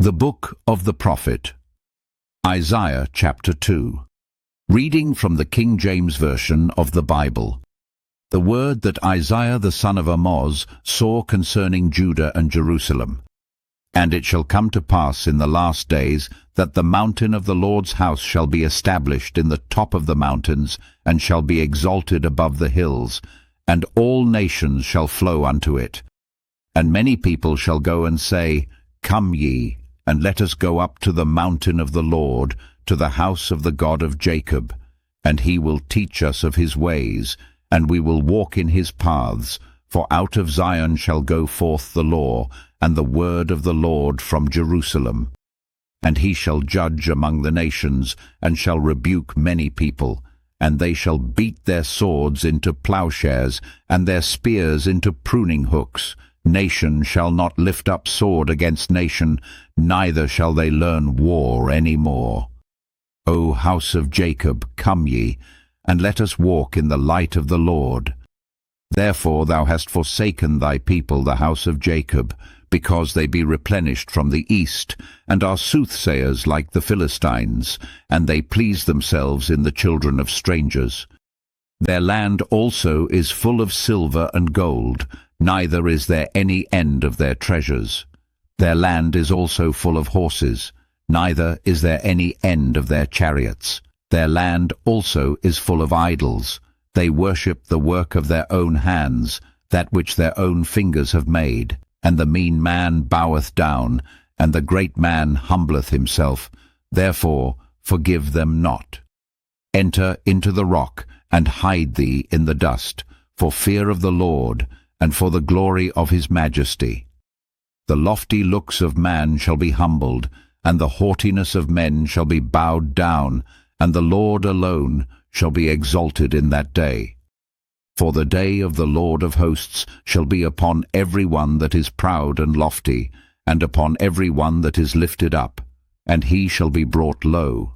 The Book of the Prophet Isaiah chapter 2. Reading from the King James Version of the Bible. The word that Isaiah the son of Amoz saw concerning Judah and Jerusalem. And it shall come to pass in the last days that the mountain of the Lord's house shall be established in the top of the mountains, and shall be exalted above the hills, and all nations shall flow unto it. And many people shall go and say, Come ye, and let us go up to the mountain of the Lord, to the house of the God of Jacob. And he will teach us of his ways, and we will walk in his paths. For out of Zion shall go forth the law, and the word of the Lord from Jerusalem. And he shall judge among the nations, and shall rebuke many people. And they shall beat their swords into plowshares, and their spears into pruninghooks. Nation shall not lift up sword against nation, neither shall they learn war any more. O house of Jacob, come ye, and let us walk in the light of the Lord. Therefore thou hast forsaken thy people, the house of Jacob, because they be replenished from the east, and are soothsayers like the Philistines, and they please themselves in the children of strangers. Their land also is full of silver and gold, neither is there any end of their treasures. Their land is also full of horses, neither is there any end of their chariots. Their land also is full of idols. They worship the work of their own hands, that which their own fingers have made. And the mean man boweth down, and the great man humbleth himself. Therefore forgive them not. Enter into the rock, and hide thee in the dust, for fear of the Lord, and for the glory of his majesty. The lofty looks of man shall be humbled, and the haughtiness of men shall be bowed down, and the Lord alone shall be exalted in that day. For the day of the Lord of hosts shall be upon every one that is proud and lofty, and upon every one that is lifted up, and he shall be brought low.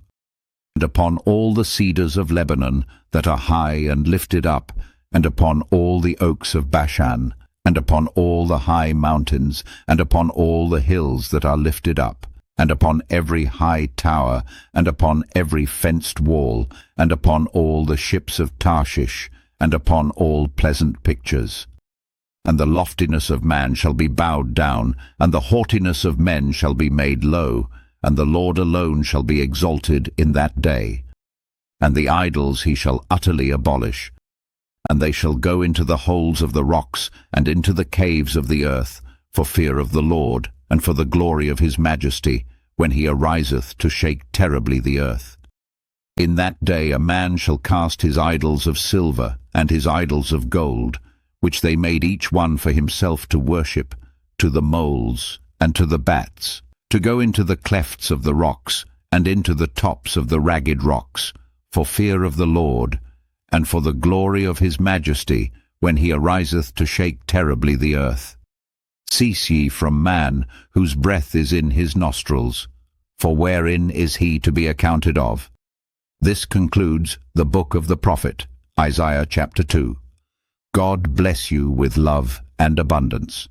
And upon all the cedars of Lebanon that are high and lifted up, and upon all the oaks of Bashan, and upon all the high mountains, and upon all the hills that are lifted up, and upon every high tower, and upon every fenced wall, and upon all the ships of Tarshish, and upon all pleasant pictures. And the loftiness of man shall be bowed down, and the haughtiness of men shall be made low, and the Lord alone shall be exalted in that day. And the idols he shall utterly abolish. And they shall go into the holes of the rocks, and into the caves of the earth, for fear of the Lord, and for the glory of his majesty, when he ariseth to shake terribly the earth. In that day a man shall cast his idols of silver, and his idols of gold, which they made each one for himself to worship, to the moles, and to the bats, to go into the clefts of the rocks, and into the tops of the ragged rocks, for fear of the Lord, and for the glory of his majesty, when he ariseth to shake terribly the earth. Cease ye from man, whose breath is in his nostrils, for wherein is he to be accounted of? This concludes the book of the prophet, Isaiah chapter 2. God bless you with love and abundance.